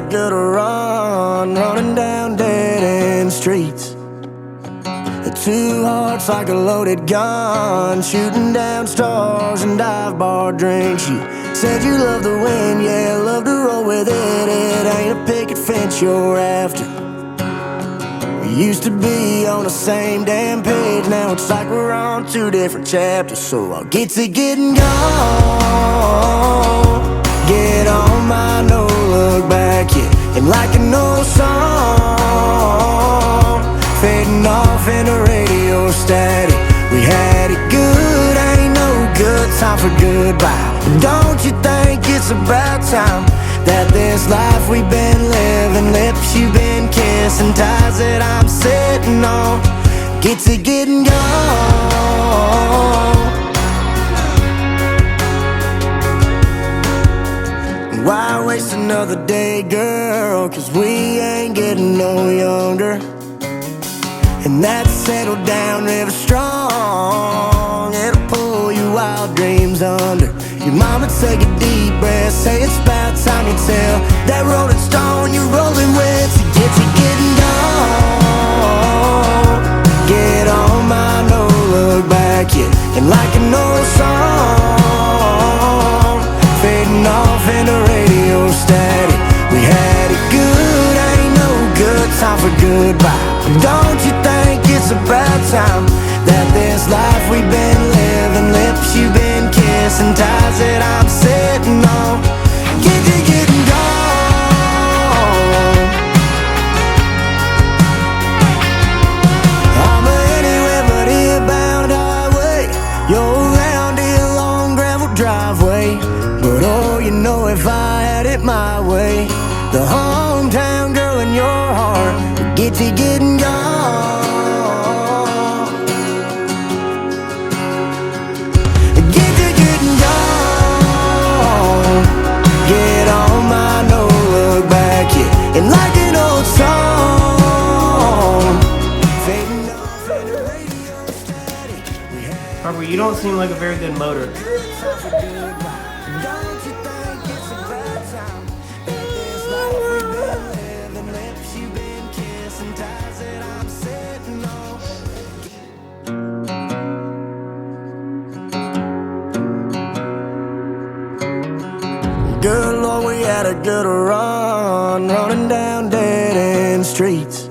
good run, running down dead-end streets. Two hearts like a loaded gun, shooting down stars and dive bar drinks. You said you love the wind, yeah, love to roll with it. It ain't a picket fence you're after. We used to be on the same damn page, now it's like we're on two different chapters. So I'll get to getting gone, get on my no look back, yeah. And like an old song, fading off in the radio static. We had it good, ain't no good time for goodbye. But don't you think it's about time that this life we've been living, lips you've been kissing, ties that I'm sitting on, get to getting gone. Why waste another day, girl? 'Cause we ain't getting no younger. And that settled down river strong, it'll pull your wild dreams under. Your mama take a deep breath, say it's about time you tell that rolling stone you're rolling with to get you getting gone. Get on my no look back, yeah. And like an old song, fading off in the radio static. We had it good, ain't no good time for goodbye. Don't you think it's about time that this life we've been living, lips you've been kissing, ties that I'm sitting on, get you getting gone. I'm anywhere but here bound highway, you're around here long gravel driveway. But oh, you know if I had it my way, the hometown girl in your heart would get you getting gone. Get you getting gone. Get on my no look back, yeah. And like an old song, fading off in the radio static. Harper, you don't seem like a very good motor. Good Lord, we had a good run, running down dead-end streets.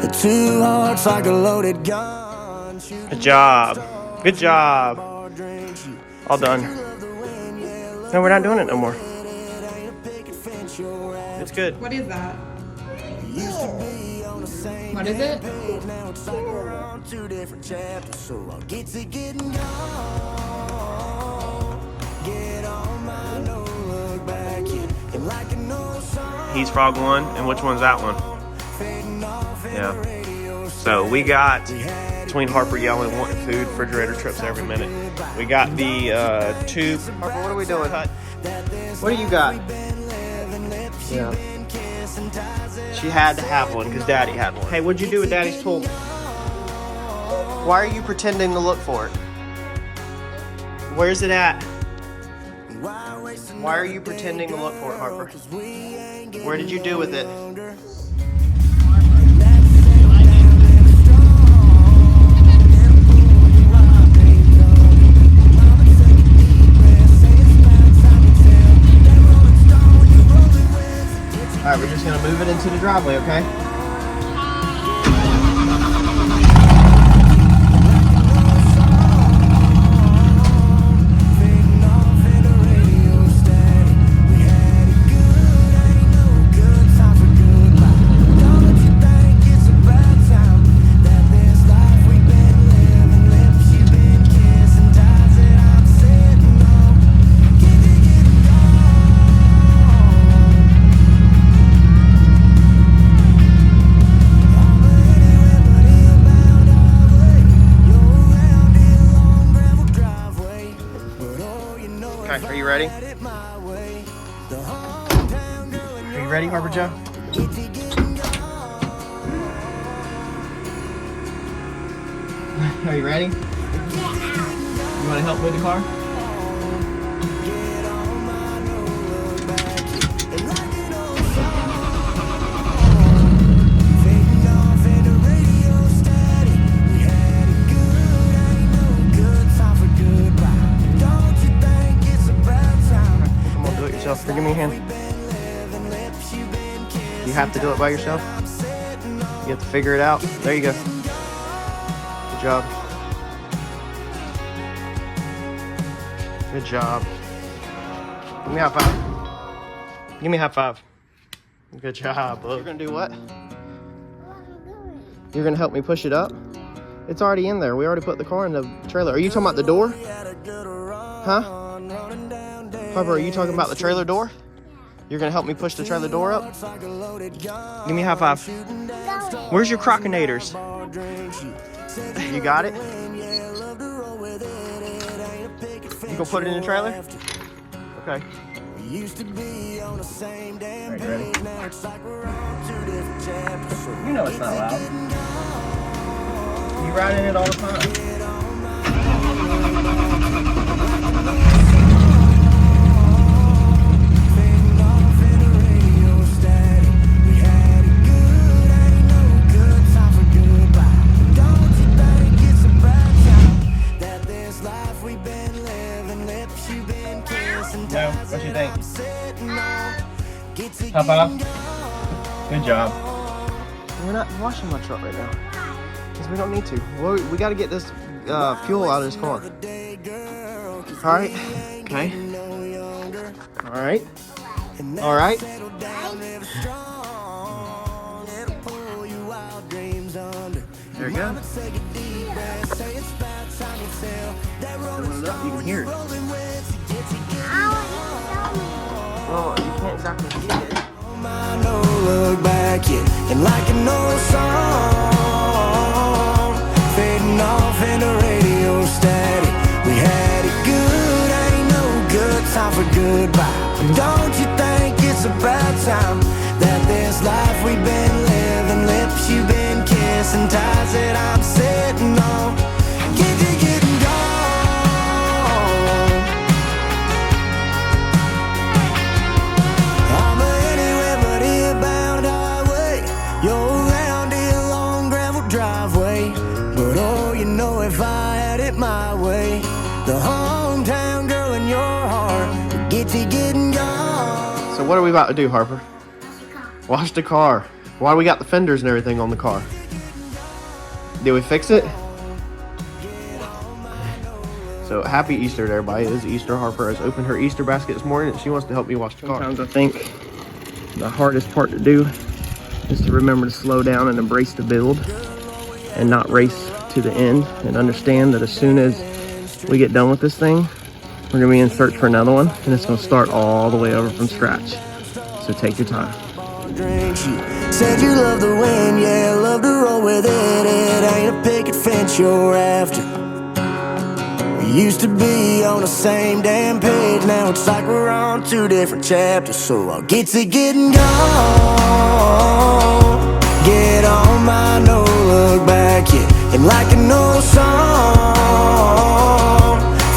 The two hearts like a loaded gun. Good job. Good job. All done. No, we're not doing it no more. It's good. What is that? What is it? He's frog one, and which one's that one? Yeah. So we got, between Harper yelling, wanting food, refrigerator trips every minute. We got the tube. Harper, what are we doing? What do you got? Yeah. She had to have one because Daddy had one. Hey, what'd you do with Daddy's tool? Why are you pretending to look for it? Where's it at? Why are you pretending to look for it, Harper? Where did you do with it? Alright, we're just gonna move it into the driveway, okay? Okay, are you ready? Are you ready, Harper Joe? Are you ready? You want to help move the car? Here, give me a hand. You have to do it by yourself. You have to figure it out. There you go. Good job. Good job. Give me a high five. Give me a high five. Good job, bud. You're gonna do what? You're gonna help me push it up? It's already in there. We already put the car in the trailer. Are you talking about the door? Huh? Harper, are you talking about the trailer door? You're gonna help me push the trailer door up? Give me a high five. Where's your crocodinators? You got it? You gonna put it in the trailer? Okay. Alright, ready? You know it's not loud. You ride in it all the time. No, what you think? High five. Good job. We're not washing my truck right now because we don't need to. We got to get this fuel out of this car. All right. Okay. All right. All right. There you go. You can hear it. Well, you can't exactly see it. No look back yet, and like an old song, fading off in the radio static. We had it good, ain't no good time for goodbye. Don't you think it's about time that this life we've been living, lips you've been kissing, ties that I'm sitting on, get you getting gone. I'm anywhere but here, bound highway. You're around here, long gravel driveway. But oh, you know if I had it my way, the hometown girl in your heart would get you getting gone. So what are we about to do, Harper? Wash the car. Why do we got the fenders and everything on the car? Did we fix it? So happy Easter to everybody. It is Easter. Harper has opened her Easter basket this morning and she wants to help me wash the car. Sometimes I think the hardest part to do is to remember to slow down and embrace the build and not race to the end, and understand that as soon as we get done with this thing, we're gonna be in search for another one, and it's gonna start all the way over from scratch. So take your time. Said you love the wind, yeah, love to roll with it. It ain't a picket fence you're after. We used to be on the same damn page, now it's like we're on two different chapters. So I'll get to getting gone, get on my no look back yet, and like an old song,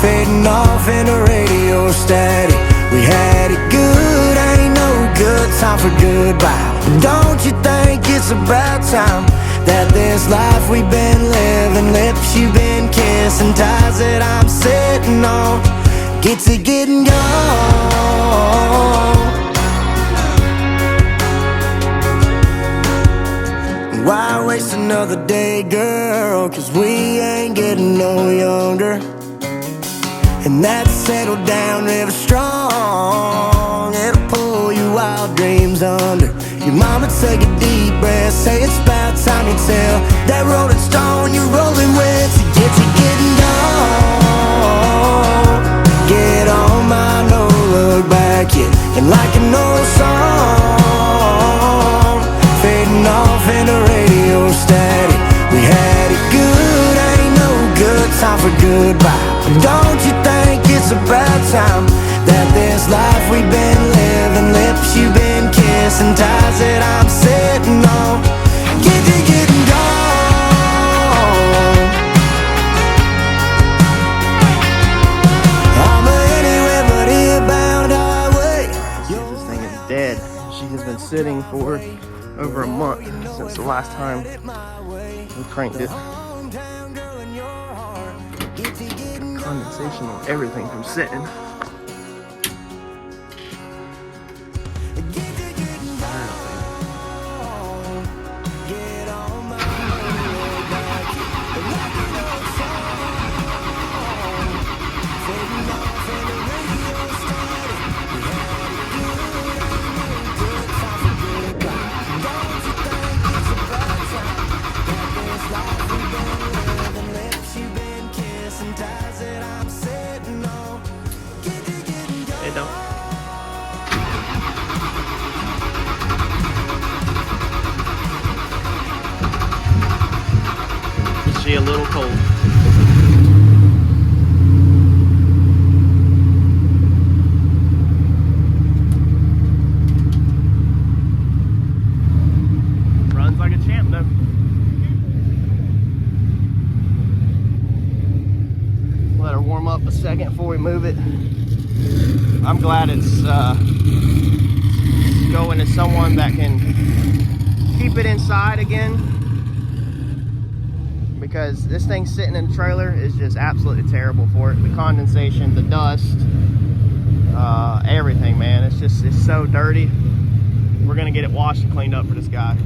fading off in the radio static. We had it good, ain't no good time for goodbye. Don't you think it's about time that this life we've been living, lips you've been kissing, ties that I'm sitting on, get to getting gone. Why waste another day, girl? 'Cause we ain't getting no younger. And that settled down river strong, it'll pull you wild dreams under. Your mama take a deep breath, say it's about time you tell that rolling stone you're rolling with to get you getting gone. Get on my no look back yet, and like an old song, fading off in the radio static. We had it good, ain't no good time for goodbye. Don't you think it's about time that this life we've been living, lips you've been kissing, ties that I'm sitting on, get you getting gone. I'm anywhere but here, bound highway. This thing is dead. She has been sitting for over a month since the last time we cranked it. Condensation on everything from sitting. up a second before we move it. I'm glad it's going to someone that can keep it inside again, because this thing sitting in the trailer is just absolutely terrible for it. The condensation, the dust, everything, man. It's so dirty. We're gonna get it washed and cleaned up for this guy.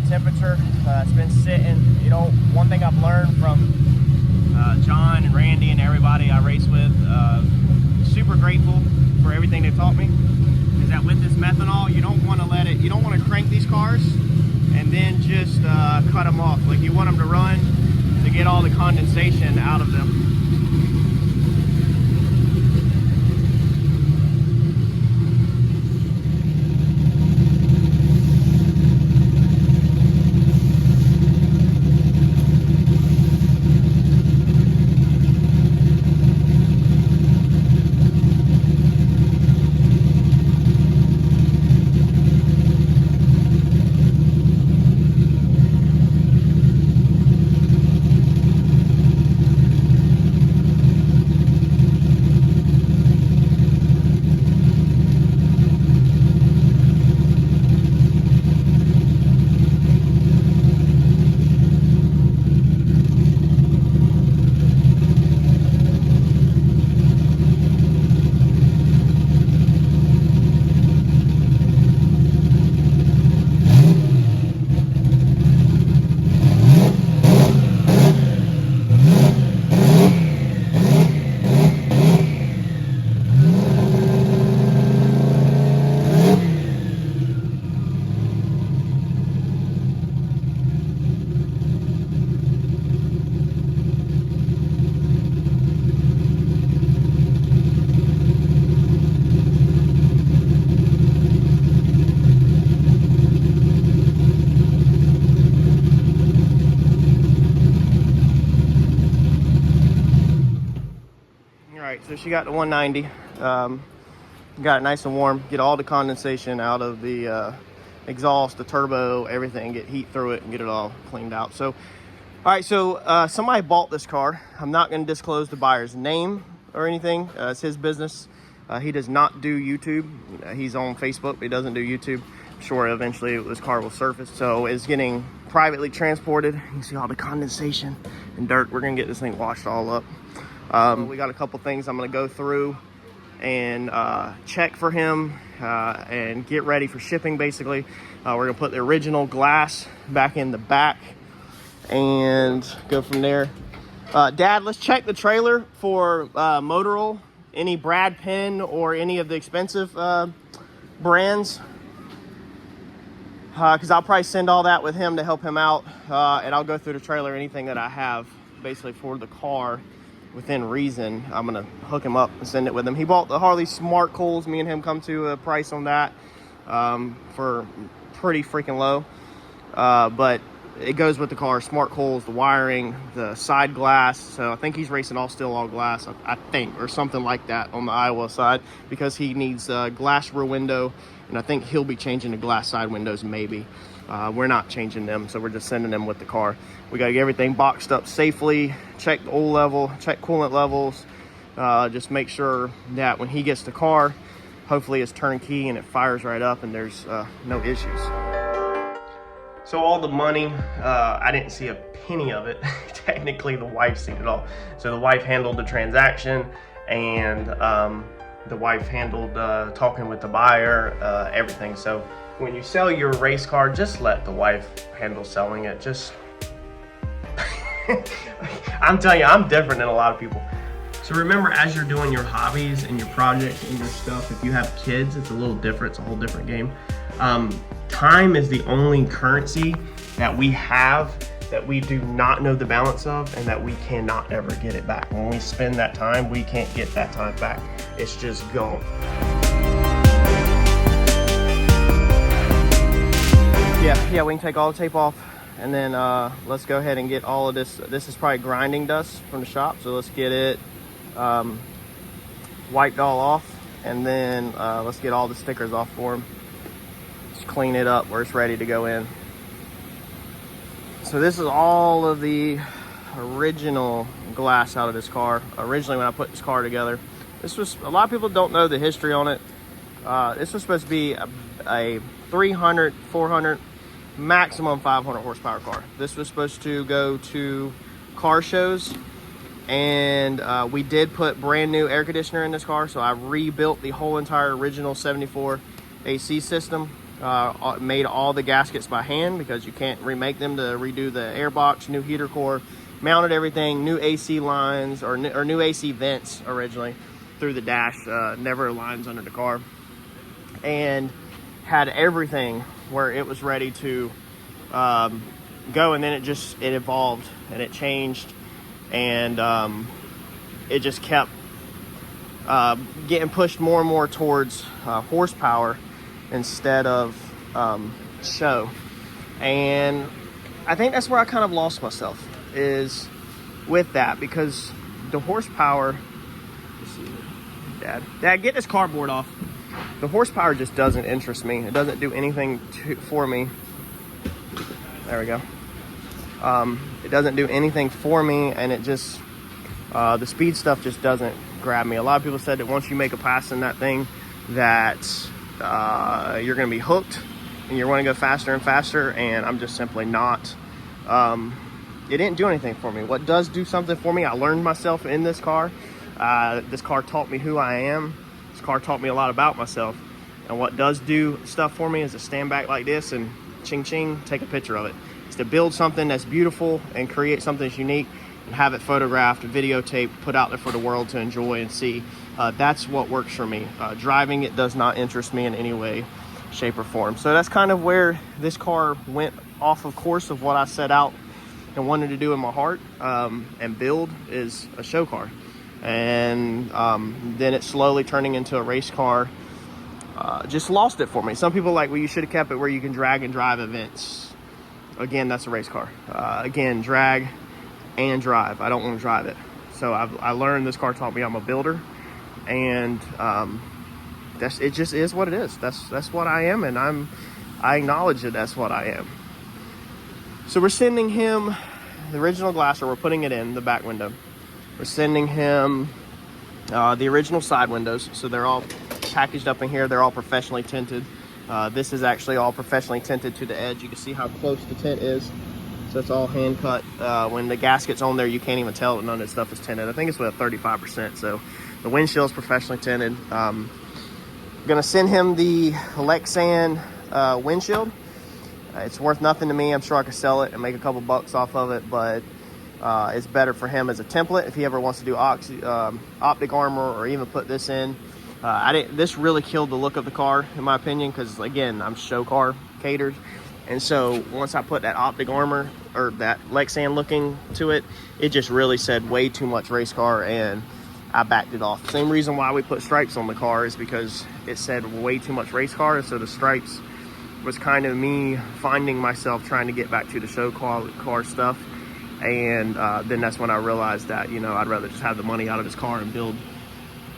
Temperature. It's been sitting. You know, one thing I've learned from John and Randy and everybody I race with, super grateful for everything they've taught me, is that with this methanol, you don't want to let it, you don't want to crank these cars and then just cut them off. Like, you want them to run to get all the condensation out of them. So she got to 190, got it nice and warm, get all the condensation out of the exhaust, the turbo, everything, get heat through it and get it all cleaned out. So, all right, so somebody bought this car. I'm not going to disclose the buyer's name or anything. It's his business. He does not do YouTube. He's on Facebook, but he doesn't do YouTube. I'm sure eventually this car will surface. So it's getting privately transported. You can see all the condensation and dirt. We're going to get this thing washed all up. We got a couple things I'm going to go through and check for him and get ready for shipping. Basically, we're going to put the original glass back in the back and go from there. Dad, let's check the trailer for motor oil, any Brad Penn or any of the expensive brands, because I'll probably send all that with him to help him out, and I'll go through the trailer, anything that I have basically for the car within reason. I'm gonna hook him up and send it with him. He bought the Harley Smart Coils. Me and him come to a price on that for pretty freaking low, but it goes with the car. Smart Coils, the wiring, the side glass. So I think he's racing all steel, all glass, I think, or something like that on the Iowa side, because he needs glass rear window, and I think he'll be changing the glass side windows maybe. We're not changing them, so we're just sending them with the car. We got to get everything boxed up safely, check the oil level, check coolant levels, just make sure that when he gets the car, hopefully it's turnkey and it fires right up and there's no issues. So all the money, I didn't see a penny of it. Technically, the wife seen it all. So the wife handled the transaction, and the wife handled talking with the buyer, everything. So when you sell your race car, just let the wife handle selling it. Just, I'm telling you, I'm different than a lot of people. So remember, as you're doing your hobbies and your projects and your stuff, if you have kids, it's a little different. It's a whole different game. Time is the only currency that we have that we do not know the balance of, and that we cannot ever get it back. When we spend that time, we can't get that time back. It's just gone. Yeah, we can take all the tape off, and then let's go ahead and get all of this. This is probably grinding dust from the shop, so let's get it wiped all off, and then let's get all the stickers off for them. Just clean it up where it's ready to go in. So this is all of the original glass out of this car. Originally, when I put this car together, this was, a lot of people don't know the history on it. This was supposed to be a 300, 400, maximum 500 horsepower car. This was supposed to go to car shows, and we did put brand new air conditioner in this car. So I rebuilt the whole entire original 74 AC system. Made all the gaskets by hand because you can't remake them, to redo the air box, new heater core, mounted everything, new AC lines or new AC vents originally through the dash, never lines under the car, and had everything where it was ready to go. And then it evolved and it changed, and it just kept getting pushed more and more towards horsepower instead of show. And I think that's where I kind of lost myself, is with that, because the horsepower, Dad, get this cardboard off. The horsepower just doesn't interest me. It doesn't do anything for me. There we go. It doesn't do anything for me, and it just, the speed stuff just doesn't grab me. A lot of people said that once you make a pass in that thing, that you're going to be hooked and you're going to go faster and faster, and I'm just simply not. It didn't do anything for me. What does do something for me, I learned myself in this car. This car taught me who I am. This car taught me a lot about myself. And what does do stuff for me is to stand back like this and ching ching, take a picture of it. It's to build something that's beautiful and create something that's unique and have it photographed, videotaped, put out there for the world to enjoy and see. That's what works for me. Driving it does not interest me in any way, shape, or form. So that's kind of where this car went off of course of what I set out and wanted to do in my heart, and build, is a show car. And then it slowly turning into a race car just lost it for me. Some people are like, well, you should have kept it where you can drag and drive events. Again, that's a race car. Again, drag and drive. I don't want to drive it. So I learned, this car taught me I'm a builder, and it just is what it is. That's what I am, and I acknowledge that that's what I am. So we're sending him the original glass, or we're putting it in the back window. We're sending him the original side windows, so they're all packaged up in here. They're all professionally tinted. This is actually all professionally tinted to the edge. You can see how close the tint is. So it's all hand cut. When the gasket's on there, you can't even tell that none of this stuff is tinted. I think it's with 35%. So the windshield's professionally tinted. I'm gonna send him the Lexan windshield. It's worth nothing to me. I'm sure I could sell it and make a couple bucks off of it, but it's better for him as a template if he ever wants to do optic armor, or even put this in. This really killed the look of the car, in my opinion, because again, I'm show car catered. And so once I put that optic armor, or that Lexan looking to it, it just really said way too much race car, and I backed it off. Same reason why we put stripes on the car is because it said way too much race car. So the stripes was kind of me finding myself trying to get back to the show car stuff. And then that's when I realized that, you know, I'd rather just have the money out of this car and build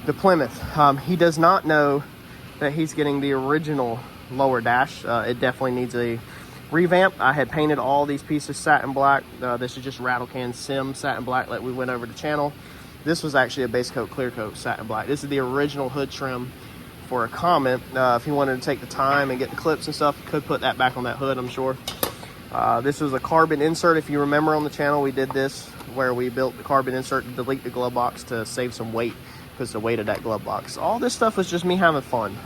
the Plymouth. He does not know that he's getting the original lower dash. It definitely needs a revamp. I had painted all these pieces satin black. This is just Rattle Can Sim satin black like we went over the channel. This was actually a base coat, clear coat satin black. This is the original hood trim for a Comet. If he wanted to take the time and get the clips and stuff, could put that back on that hood, I'm sure. This was a carbon insert. If you remember on the channel, we did this where we built the carbon insert to delete the glove box to save some weight because the weight of that glove box. All this stuff was just me having fun.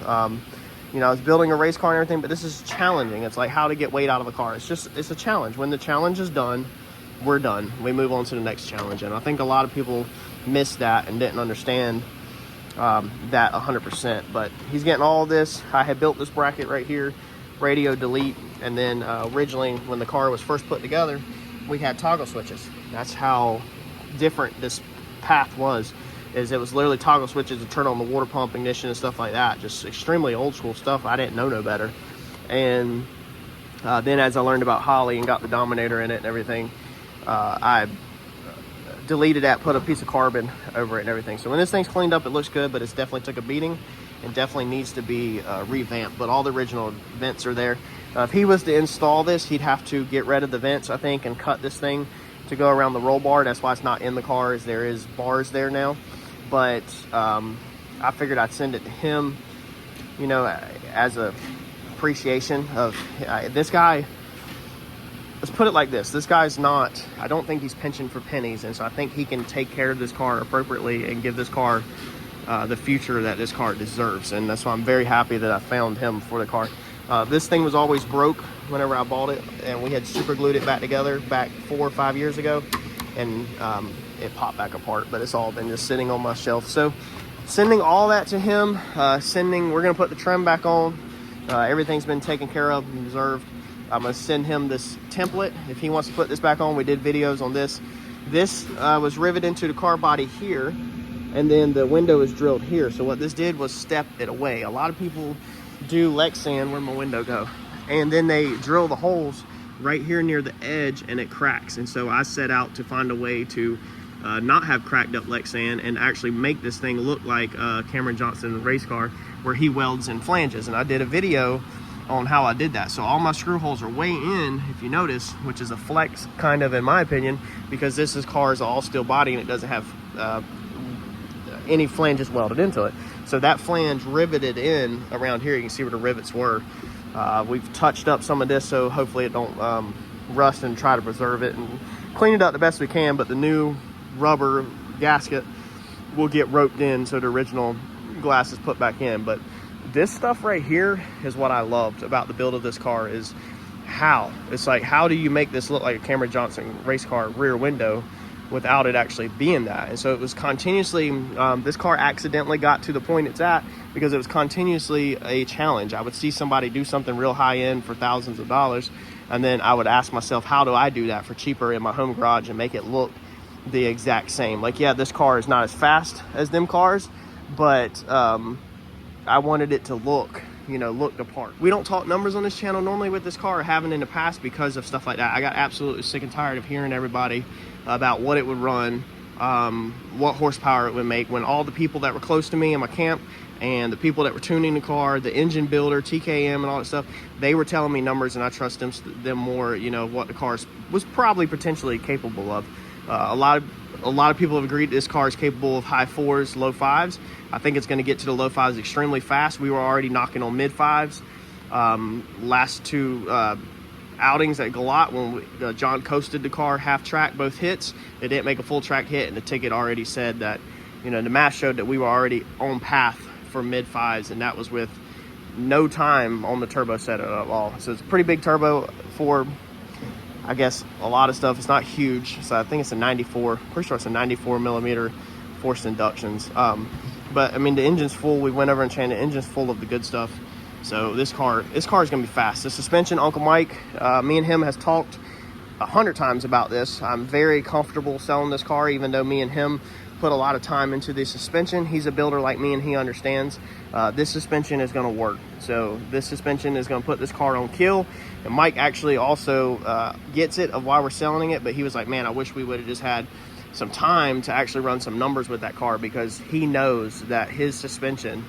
You know, I was building a race car and everything, but this is challenging. It's like how to get weight out of a car. It's a challenge. When the challenge is done, we're done. We move on to the next challenge. And I think a lot of people missed that and didn't understand that 100%. But he's getting all this. I had built this bracket right here, radio delete. And then originally when the car was first put together, we had toggle switches. That's how different this path was. Is it was literally toggle switches to turn on the water pump, ignition, and stuff like that. Just extremely old school stuff. I didn't know no better. And then as I learned about Holley and got the Dominator in it and everything, I deleted that, put a piece of carbon over it and everything. So when this thing's cleaned up, it looks good, but it's definitely took a beating and definitely needs to be revamped. But all the original vents are there. If he was to install this, he'd have to get rid of the vents, I think, and cut this thing to go around the roll bar. That's why it's not in the car, is there is bars there now. But I figured I'd send it to him, you know, as a appreciation of this guy. Let's put it like this. This guy's not, I don't think he's pinching for pennies. And so I think he can take care of this car appropriately and give this car the future that this car deserves. And that's why I'm very happy that I found him for the car. This thing was always broke whenever I bought it. And we had super glued it back together back 4 or 5 years ago. And it popped back apart, but it's all been just sitting on my shelf. So sending all that to him, we're gonna put the trim back on. Everything's been taken care of and reserved. I'm gonna send him this template if he wants to put this back on. We did videos on this. This was riveted into the car body here, and then the window is drilled here. So what this did was step it away. A lot of people do Lexan, where'd my window go? And then they drill the holes right here near the edge and it cracks. And so I set out to find a way to not have cracked up Lexan and actually make this thing look like Cameron Johnson's race car where he welds in flanges. And I did a video on how I did that. So all my screw holes are way in, if you notice, which is a flex kind of in my opinion, because this car is all steel body and it doesn't have any flanges welded into it. So that flange riveted in around here. You can see where the rivets were. We've touched up some of this so hopefully it don't rust, and try to preserve it and clean it up the best we can. But the new rubber gasket will get roped in so the original glass is put back in. But this stuff right here is what I loved about the build of this car, is how it's like, how do you make this look like a Cameron Johnson race car rear window without it actually being that? And so it was continuously, this car accidentally got to the point it's at because it was continuously a challenge. I would see somebody do something real high end for thousands of dollars, and then I would ask myself, how do I do that for cheaper in my home garage and make it look the exact same? Like, yeah, this car is not as fast as them cars, but I wanted it to look, you know, look the part. We don't talk numbers on this channel normally with this car, or haven't in the past, because of stuff like that. I got absolutely sick and tired of hearing everybody about what it would run, what horsepower it would make, when all the people that were close to me in my camp and the people that were tuning the car, the engine builder, TKM and all that stuff, they were telling me numbers, and I trust them more, you know, what the car was probably potentially capable of. A lot of people have agreed this car is capable of high 4s, low 5s. I think it's going to get to the low 5s extremely fast. We were already knocking on mid 5s. Last two outings at Galat, when John coasted the car half track, both hits, they didn't make a full track hit, and the ticket already said that, you know, the math showed that we were already on path for mid 5s, and that was with no time on the turbo set at all. So it's a pretty big turbo for, I guess, a lot of stuff. It's not huge, so I think it's a 94, pretty sure it's a 94 millimeter forced inductions. But I mean, the engine's full. We went over and changed the engine's full of the good stuff. So this car is gonna be fast. The suspension, Uncle Mike, me and him has talked 100 times about this. I'm very comfortable selling this car, even though me and him put a lot of time into the suspension. He's a builder like me, and he understands this suspension is gonna work. So this suspension is gonna put this car on kill. And Mike actually also gets it of why we're selling it, but he was like, man, I wish we would have just had some time to actually run some numbers with that car, because he knows that his suspension,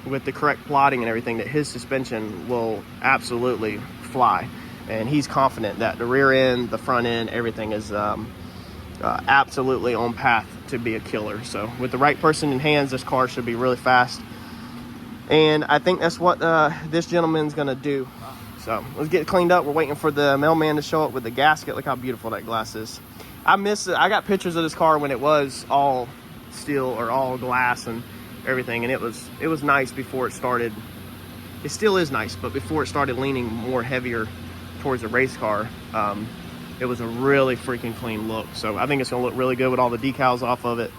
with the correct plotting and everything, that his suspension will absolutely fly. And he's confident that the rear end, the front end, everything is absolutely on path to be a killer. So with the right person in hands, this car should be really fast. And I think that's what this gentleman's gonna do. So let's get it cleaned up. We're waiting for the mailman to show up with the gasket. Look how beautiful that glass is. I miss it. I got pictures of this car when it was all steel or all glass and everything, and it was nice before it started. It still is nice, but before it started leaning more heavier towards a race car, it was a really freaking clean look. So I think it's gonna look really good with all the decals off of it,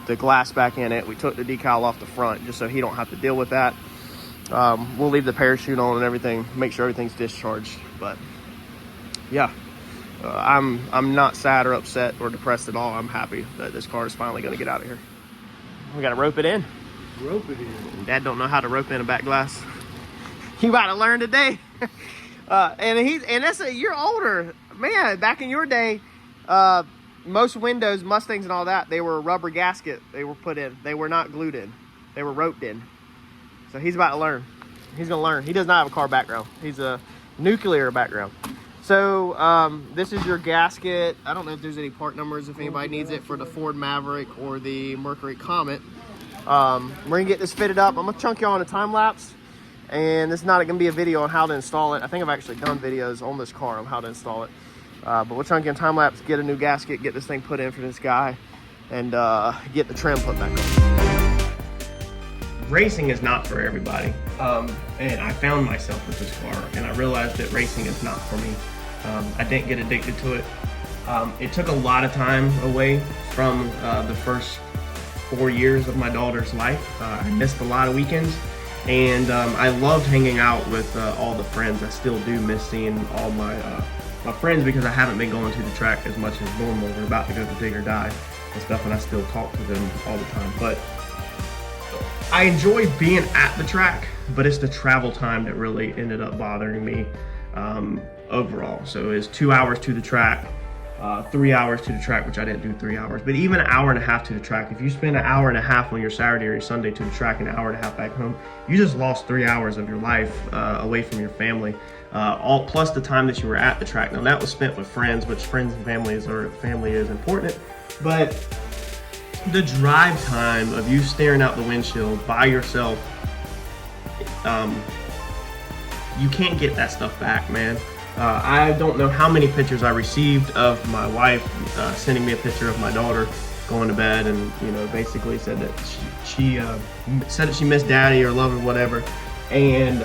the glass back in it. We took the decal off the front just so he don't have to deal with that. We'll leave the parachute on and everything, make sure everything's discharged. But yeah, I'm not sad or upset or depressed at all. I'm happy that this car is finally gonna get out of here. We gotta rope it in. Rope it in. Dad don't know how to rope in a back glass. You about to learn today. And that's you're older, man. Back in your day, most windows, Mustangs and all that, they were a rubber gasket. They were put in. They were not glued in. They were roped in. So he's about to learn. He's gonna learn. He does not have a car background. He's a nuclear background. So this is your gasket. I don't know if there's any part numbers if anybody needs it for the Ford Maverick or the Mercury Comet. We're gonna get this fitted up. I'm gonna chunk you on a time lapse. And it's not gonna be a video on how to install it. I think I've actually done videos on this car on how to install it. But we're trying to get a time lapse, get a new gasket, get this thing put in for this guy, and get the trim put back on. Racing is not for everybody. And I found myself with this car, and I realized that racing is not for me. I didn't get addicted to it. It took a lot of time away from the first 4 years of my daughter's life. I missed a lot of weekends. And I loved hanging out with all the friends. I still do miss seeing all my friends because I haven't been going to the track as much as normal. We're about to go to Dig or Die and stuff, and I still talk to them all the time. But I enjoy being at the track, but it's the travel time that really ended up bothering me overall. So it's 2 hours to the track, 3 hours to the track, which I didn't do 3 hours, but even an hour and a half to the track. If you spend an hour and a half on your Saturday or your Sunday to the track and an hour and a half back home, you just lost 3 hours of your life away from your family, all plus the time that you were at the track. Now that was spent with friends, which friends and family is important, but the drive time of you staring out the windshield by yourself, you can't get that stuff back, man. I don't know how many pictures I received of my wife sending me a picture of my daughter going to bed, and basically said that she said that she missed daddy or love or whatever, and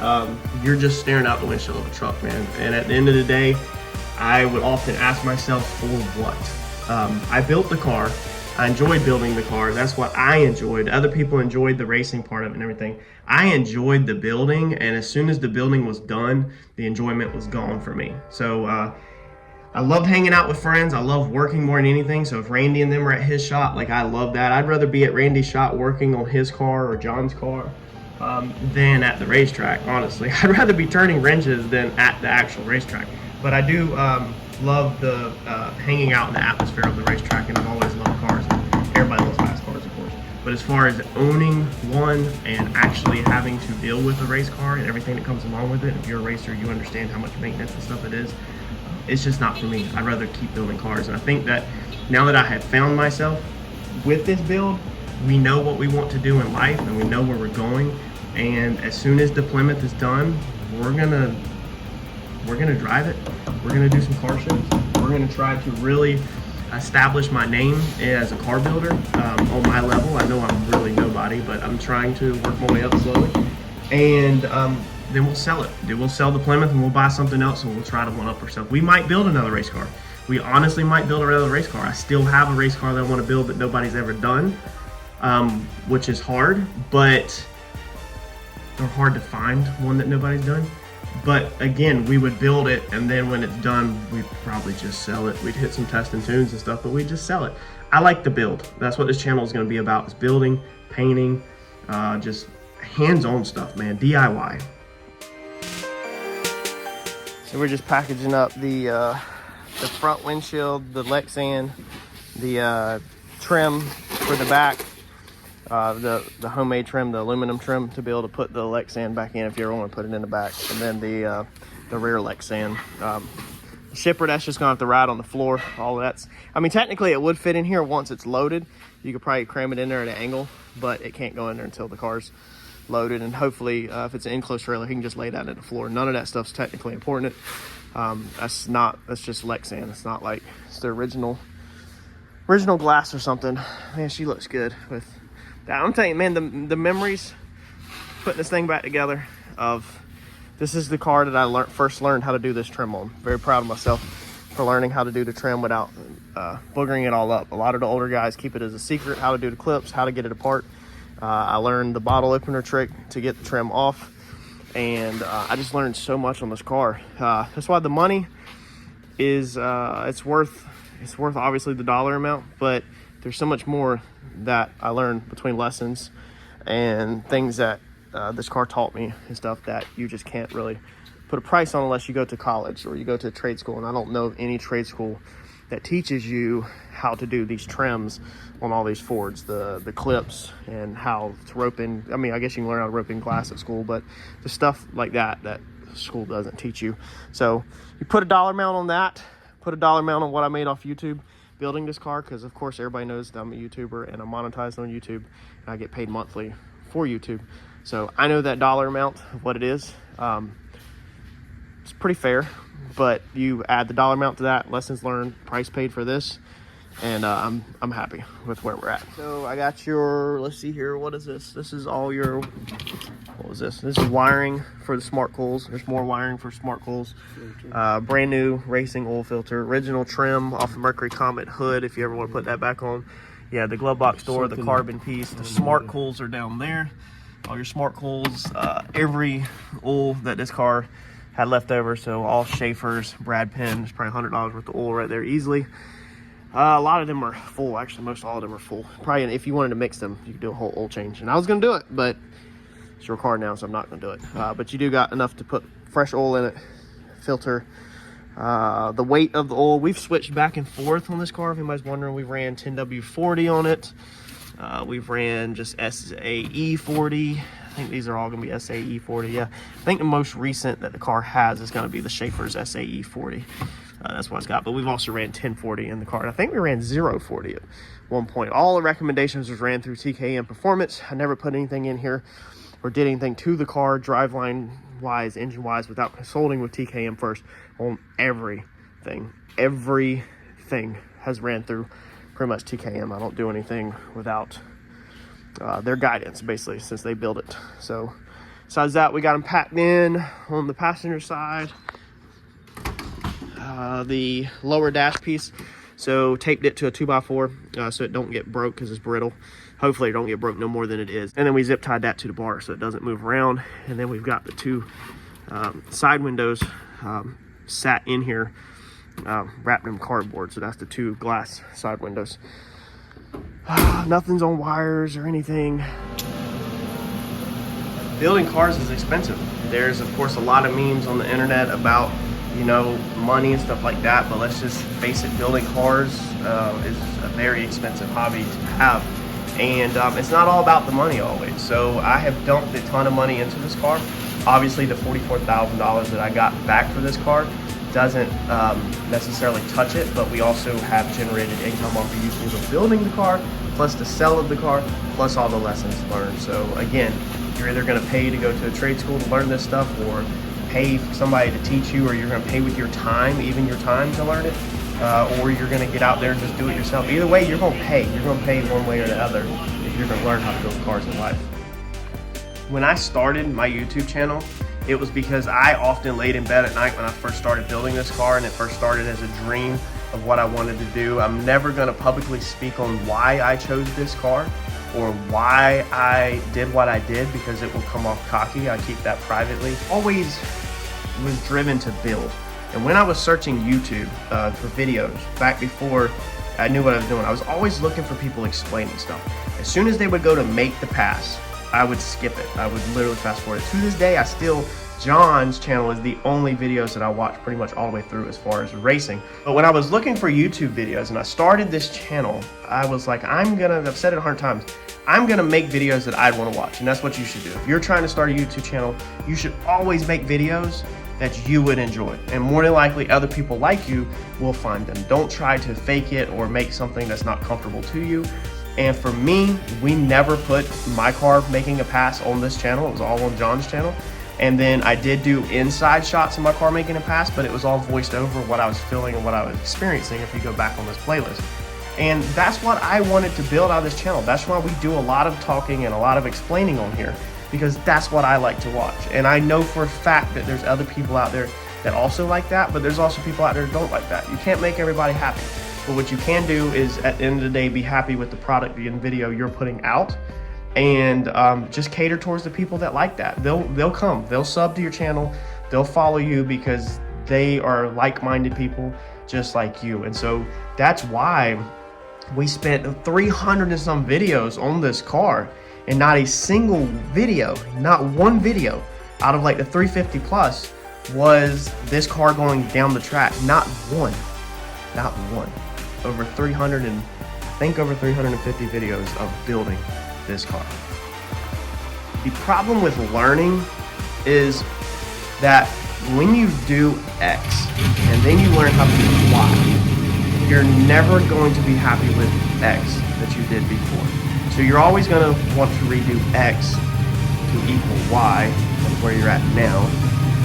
you're just staring out the windshield of a truck, man. And at the end of the day, I would often ask myself, for what? I built the car. I enjoyed building the car. That's what I enjoyed. Other people enjoyed the racing part of it and everything. I enjoyed the building, and as soon as the building was done, the enjoyment was gone for me. So I loved hanging out with friends. I love working more than anything. So if Randy and them are at his shop, like, I love that. I'd rather be at Randy's shop working on his car or John's car than at the racetrack, honestly. I'd rather be turning wrenches than at the actual racetrack. But I do love the hanging out in the atmosphere of the racetrack, and I've always loved cars. Everybody loves fast cars, of course. But as far as owning one and actually having to deal with a race car and everything that comes along with it, if you're a racer, you understand how much maintenance and stuff it is. It's just not for me. I'd rather keep building cars. And I think that now that I have found myself with this build, we know what we want to do in life and we know where we're going. And as soon as the Plymouth is done, we're gonna drive it. We're gonna do some car shows. We're gonna try to really establish my name as a car builder on my level. I know I'm really nobody, but I'm trying to work my way up slowly. And then we'll sell it. Then we'll sell the Plymouth and we'll buy something else, and we'll try to one up ourselves. We might build another race car. We honestly might build another race car. I still have a race car that I want to build that nobody's ever done, which is hard, but they're hard to find one that nobody's done. But again, we would build it, and then when it's done, we'd probably just sell it. We'd hit some test and tunes and stuff, but we'd just sell it. I like the build. That's what this channel is going to be about, is building, painting, just hands-on stuff, man, DIY. So we're just packaging up the front windshield, the Lexan, the trim for the back, the homemade trim, the aluminum trim, to be able to put the Lexan back in if you ever want to put it in the back, and then the rear Lexan. The shipper, that's just gonna have to ride on the floor. All of that's, I mean, technically it would fit in here once it's loaded. You could probably cram it in there at an angle, but it can't go in there until the car's loaded, and hopefully if it's an enclosed trailer, he can just lay that on the floor. None of that stuff's technically important. That's just Lexan. It's not like it's the original glass or something. Man, she looks good with that. I'm telling you, man, the memories putting this thing back together of, this is the car that I first learned how to do this trim on. Very proud of myself for learning how to do the trim without boogering it all up. A lot of the older guys keep it as a secret, how to do the clips, how to get it apart. I learned the bottle opener trick to get the trim off, and I just learned so much on this car. That's why the money is it's worth obviously the dollar amount, but there's so much more that I learned between lessons and things that this car taught me and stuff that you just can't really put a price on unless you go to college or you go to a trade school. And I don't know of any trade school that teaches you how to do these trims on all these Fords, the clips, and how to rope in. I mean, I guess you can learn how to rope in glass at school, but the stuff like that school doesn't teach you. So you put a dollar amount on that, put a dollar amount on what I made off YouTube building this car, because of course everybody knows that I'm a YouTuber and I'm monetized on YouTube and I get paid monthly for YouTube. So I know that dollar amount of what it is. It's pretty fair, but you add the dollar amount to that, lessons learned, price paid for this, and I'm happy with where we're at. So I got your, let's see here, what is this? This is all your, what was this? This is wiring for the smart coils. There's more wiring for smart coils. Brand new racing oil filter, original trim off the Mercury Comet hood, if you ever want to put that back on. Yeah, the glove box door, the carbon piece, the smart coils are down there. All your smart coils, every oil that this car had left over, so all Schaefer's, Brad Penn, there's probably $100 worth of oil right there easily. A lot of them are full, actually most all of them are full. Probably if you wanted to mix them, you could do a whole oil change. And I was gonna do it, but it's your car now, so I'm not gonna do it. But you do got enough to put fresh oil in it, filter. The weight of the oil, we've switched back and forth on this car. If anybody's wondering, we ran 10W40 on it. We've ran just SAE40. I think these are all gonna be SAE40. Yeah, I think the most recent that the car has is gonna be the Schaefer's SAE40. That's what it's got, but we've also ran 1040 in the car. And I think we ran 040 at one point. All the recommendations was ran through TKM Performance. I never put anything in here or did anything to the car, driveline wise, engine wise, without consulting with TKM first on everything. Everything has ran through pretty much TKM. I don't do anything without their guidance, basically, since they build it. So besides that, we got them packed in on the passenger side. The lower dash piece, so taped it to a 2x4 so it don't get broke because it's brittle. Hopefully it don't get broke no more than it is. And then we zip tied that to the bar so it doesn't move around. And then we've got the two side windows sat in here, wrapped in cardboard. So that's the two glass side windows. Nothing's on wires or anything. Building cars is expensive. There's of course a lot of memes on the internet about, you know, money and stuff like that, but let's just face it, building cars is a very expensive hobby to have, and it's not all about the money always. So I have dumped a ton of money into this car. Obviously the $44,000 that I got back for this car doesn't necessarily touch it, but we also have generated income off of YouTube of building the car, plus the sale of the car, plus all the lessons learned. So again, you're either going to pay to go to a trade school to learn this stuff, or pay for somebody to teach you, or you're going to pay with your time, even your time, to learn it, or you're going to get out there and just do it yourself. Either way, you're going to pay. You're going to pay one way or the other if you're going to learn how to build cars in life. When I started my YouTube channel, it was because I often laid in bed at night when I first started building this car, and it first started as a dream of what I wanted to do. I'm never going to publicly speak on why I chose this car or why I did what I did, because it will come off cocky. I keep that privately. Always was driven to build. And when I was searching YouTube for videos back before I knew what I was doing, I was always looking for people explaining stuff. As soon as they would go to make the pass, I would skip it. I would literally fast forward it. To this day, I still, John's channel is the only videos that I watch pretty much all the way through as far as racing. But when I was looking for YouTube videos and I started this channel, I was like, I've said it 100 times, I'm gonna make videos that I'd wanna watch, and that's what you should do. If you're trying to start a YouTube channel, you should always make videos that you would enjoy, and more than likely other people like you will find them. Don't try to fake it or make something that's not comfortable to you. And for me, we never put my car making a pass on this channel. It was all on John's channel. And then I did do inside shots of my car making a pass, but it was all voiced over what I was feeling and what I was experiencing if you go back on this playlist. And that's what I wanted to build out of this channel. That's why we do a lot of talking and a lot of explaining on here, because that's what I like to watch. And I know for a fact that there's other people out there that also like that, but there's also people out there that don't like that. You can't make everybody happy. But what you can do is, at the end of the day, be happy with the product and video you're putting out, and just cater towards the people that like that. They'll come, they'll sub to your channel, they'll follow you because they are like-minded people just like you. And so that's why we spent 300 and some videos on this car, and not a single video, not one video out of like the 350 plus was this car going down the track. Not one. Over 300 and I think over 350 videos of building this car. The problem with learning is that when you do X and then you learn how to do Y, you're never going to be happy with X that you did before. So you're always going to want to redo X to equal Y from where you're at now.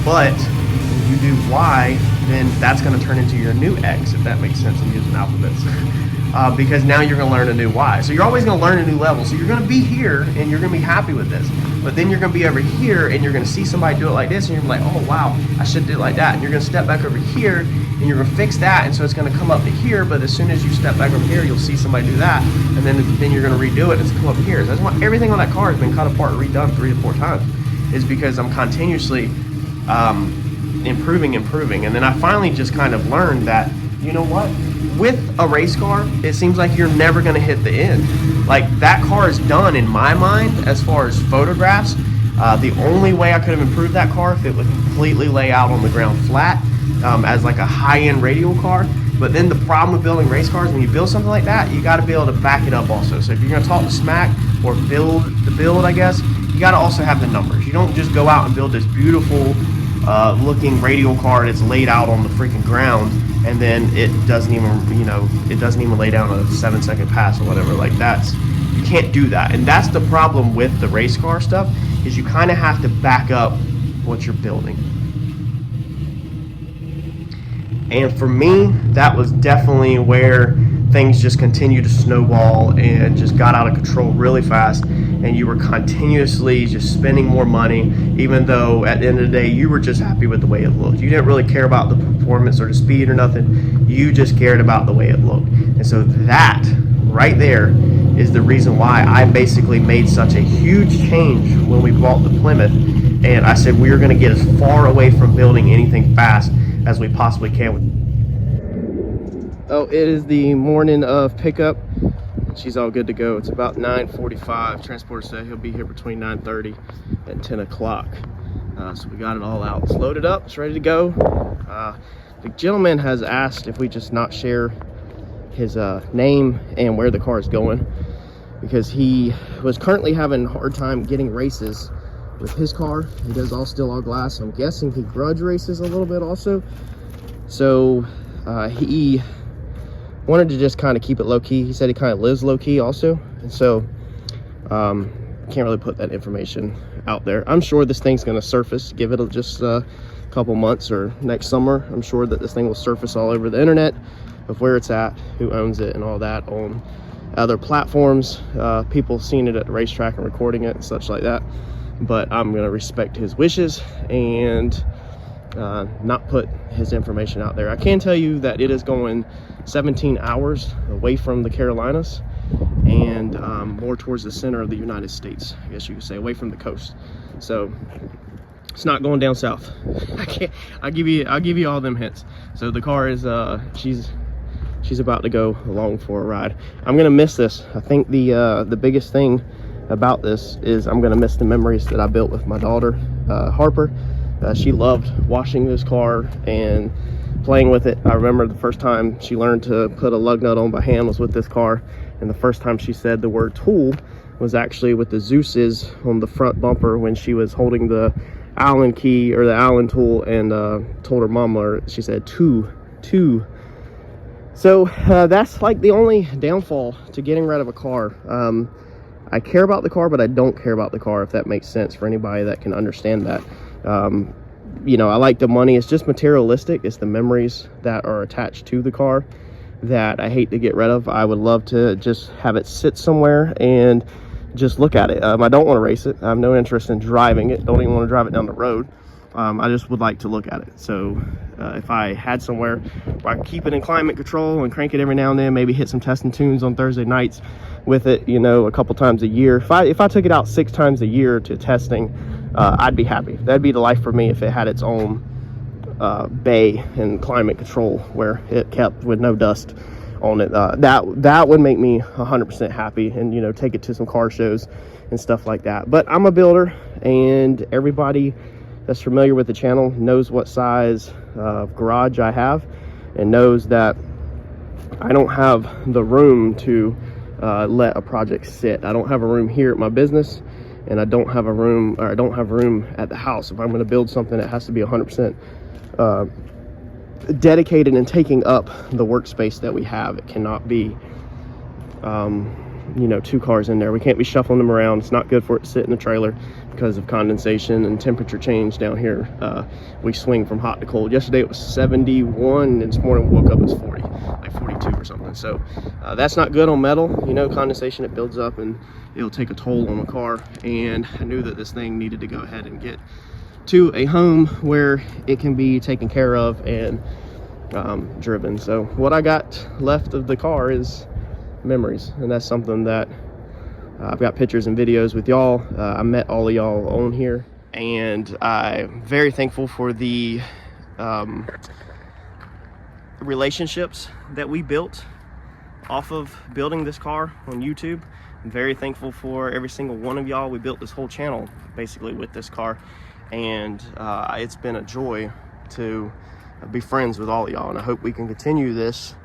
But when you do Y, then that's going to turn into your new X, if that makes sense. I'm using alphabets. Because now you're going to learn a new Y. So you're always going to learn a new level. So you're going to be here and you're going to be happy with this. But then you're going to be over here and you're going to see somebody do it like this and you're like, oh wow, I should do it like that. And you're going to step back over here and you're going to fix that, and so it's going to come up to here. But as soon as you step back over here, you'll see somebody do that, and then you're going to redo it and it's come up here. So that's why everything on that car has been cut apart and redone 3 to 4 times, is because I'm continuously improving. And then I finally just kind of learned that, you know what, with a race car, it seems like you're never going to hit the end. Like, that car is done in my mind as far as photographs. The only way I could have improved that car if it would completely lay out on the ground flat, as like a high-end radial car. But then the problem with building race cars, when you build something like that, you got to be able to back it up also. So if you're going to talk to smack or build the build, I guess, you got to also have the numbers. You don't just go out and build this beautiful looking radial car that's laid out on the freaking ground, and then it doesn't even, it doesn't even lay down a 7-second pass or whatever. Like, you can't do that. And that's the problem with the race car stuff, is you kind of have to back up what you're building. And for me, that was definitely where things just continued to snowball and just got out of control really fast, and you were continuously just spending more money, even though at the end of the day you were just happy with the way it looked. You didn't really care about the performance or the speed or nothing. You just cared about the way it looked. And so that right there is the reason why I basically made such a huge change when we bought the Plymouth, and I said we are going to get as far away from building anything fast as we possibly can. Oh, it is the morning of pickup. She's all good to go. It's about 9:45. Transporter said he'll be here between 9:30 and 10 o'clock. So we got it all out. It's loaded up. It's ready to go. The gentleman has asked if we just not share his name and where the car is going, because he was currently having a hard time getting races with his car. He does all glass. So I'm guessing he grudge races a little bit also. So he wanted to just kind of keep it low-key. He said he kind of lives low-key also, and so can't really put that information out there. I'm sure this thing's going to surface. Give it just a couple months or next summer. I'm sure that this thing will surface all over the internet of where it's at, who owns it, and all that on other platforms. People seeing it at the racetrack and recording it and such like that. But I'm going to respect his wishes and not put his information out there. I can tell you that it is going 17 hours away from the Carolinas and more towards the center of the United States, I guess you could say, away from the coast. So it's not going down south. I'll give you all them hints. So the car is she's about to go along for a ride. I'm gonna miss this. I think the biggest thing about this is I'm gonna miss the memories that I built with my daughter, Harper. She loved washing this car and playing with it. I remember the first time she learned to put a lug nut on by hand was with this car, and the first time she said the word tool was actually with the Zeus's on the front bumper when she was holding the Allen key or the Allen tool and told her mama, she said two. So that's like the only downfall to getting rid of a car. I care about the car, but I don't care about the car, if that makes sense for anybody that can understand that. You know, I like the money. It's just materialistic. It's the memories that are attached to the car that I hate to get rid of. I would love to just have it sit somewhere and just look at it. I don't want to race it. I have no interest in driving it. Don't even want to drive it down the road. I just would like to look at it. So if I had somewhere where I could keep it in climate control and crank it every now and then, maybe hit some testing tunes on Thursday nights with it, you know, a couple times a year. If I took it out 6 times a year to testing, I'd be happy. That'd be the life for me if it had its own bay and climate control where it kept with no dust on it. That would make me 100% happy, and, you know, take it to some car shows and stuff like that. But I'm a builder, and everybody that's familiar with the channel knows what size garage I have, and knows that I don't have the room to let a project sit. I don't have a room here at my business, and I don't have a room, or I don't have room at the house. If I'm going to build something, it has to be 100% dedicated and taking up the workspace that we have. It cannot be you know, 2 cars in there. We can't be shuffling them around. It's not good for it to sit in the trailer because of condensation and temperature change down here. We swing from hot to cold. Yesterday it was 71, and this morning we woke up, it was 40, like 42 or something. So that's not good on metal. You know, condensation, it builds up and it'll take a toll on a car. And I knew that this thing needed to go ahead and get to a home where it can be taken care of and driven. So what I got left of the car is memories, and that's something that I've got pictures and videos with y'all. I met all of y'all on here, and I'm very thankful for the relationships that we built off of building this car on YouTube. I'm very thankful for every single one of y'all. We built this whole channel basically with this car, and it's been a joy to be friends with all of y'all, and I hope we can continue this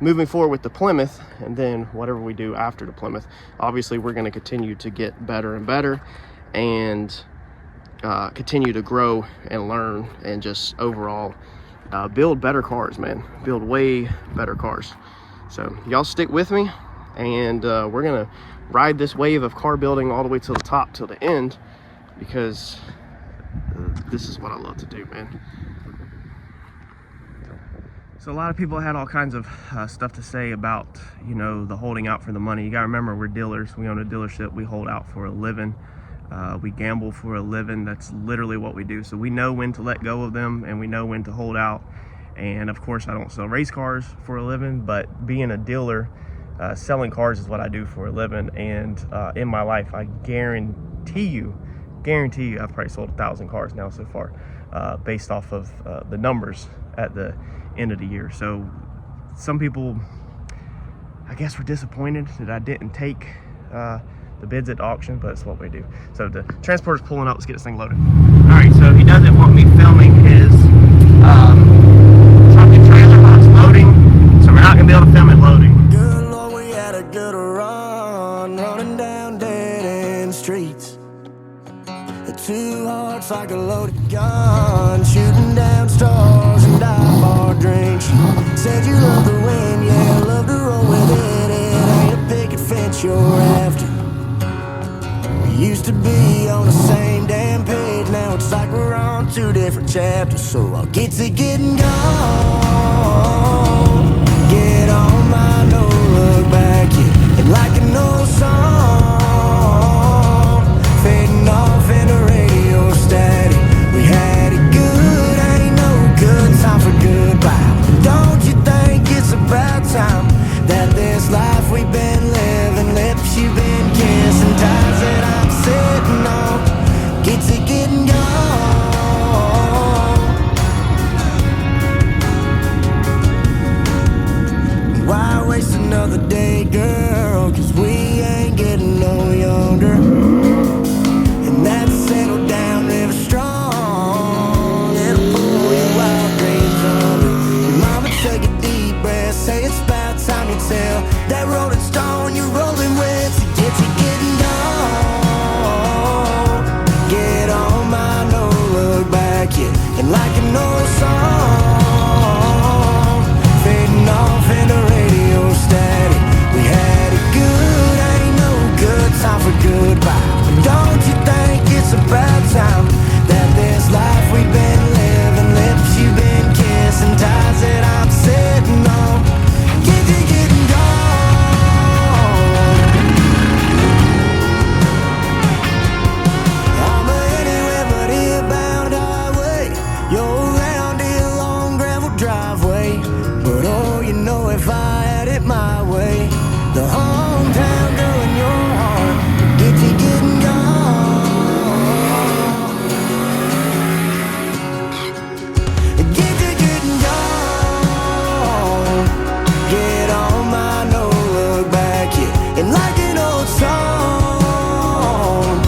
moving forward with the Plymouth, and then whatever we do after the Plymouth. Obviously we're going to continue to get better and better, and continue to grow and learn, and just overall build better cars, man. Build way better cars. So y'all stick with me, and we're gonna ride this wave of car building all the way to the top, till the end, because this is what I love to do, man. So a lot of people had all kinds of stuff to say about, you know, the holding out for the money. You gotta remember, we're dealers. We own a dealership. We hold out for a living. We gamble for a living. That's literally what we do. So we know when to let go of them, and we know when to hold out. And of course, I don't sell race cars for a living, but being a dealer, selling cars is what I do for a living. And in my life, I guarantee you, I've probably sold 1,000 cars now so far, based off of the numbers at the end of the year. So some people, I guess, were disappointed that I didn't take the bids at the auction, but it's what we do. So the transporter's pulling up. Let's get this thing loaded. All right, so he doesn't want me filming his truck and trailer box loading, so we're not gonna be able to film it loading. Good Lord, we had a good run, running down dead-end streets. 2 hearts like a loaded gun, shooting down stars and dive bar drinks. Said you love the wind, yeah, love to roll with it. It ain't a picket fence you're after. We used to be on the same damn page, now it's like we're on 2 different chapters. So I'll get to getting gone, get on my no look back, yeah, and like an old song fading off in the radio static. We had it good, ain't no good time for goodbye. Don't you think it's about time that this life we've been living, lips you've been kissing, ties that I'm sitting on, get to getting gone. Why waste another day, girl, 'cause we ain't getting no younger. And that settled down river strong, it'll pull your wild dreams under. Your mama take a deep breath, say it's about time you tell that rolling stone you're rolling with to get you getting gone. Get on my no look back, yeah, and like an old song fading off in a know if I had it my way, the hometown girl in your heart gets you getting gone. Get you getting gone. Get on my no look back, yeah. And like an old song,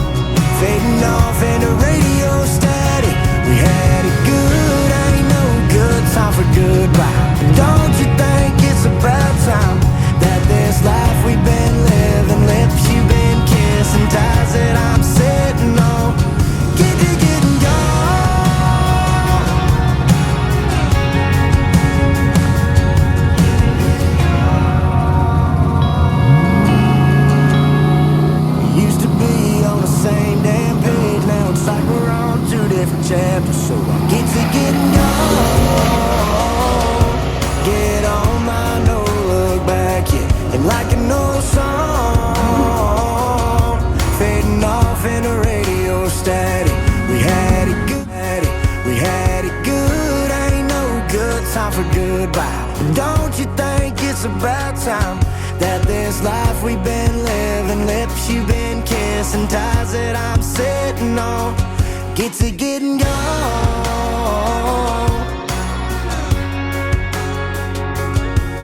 fading off in the radio static. We had it good, ain't no good time for goodbye. Don't you think it's about time that this life we've been living, lips you've been kissing, ties that I'm sitting on, get you getting gone. We used to be on the same damn page, now it's like we're on two different chapters. So I get to getting gone. Get on my no look back, yeah. And like an old song, fading off in the radio static. We had it good, we had it good. Ain't no good time for goodbye. Don't you think it's about time that this life we've been living, lips you've been kissing, ties that I'm sitting on, get to getting gone.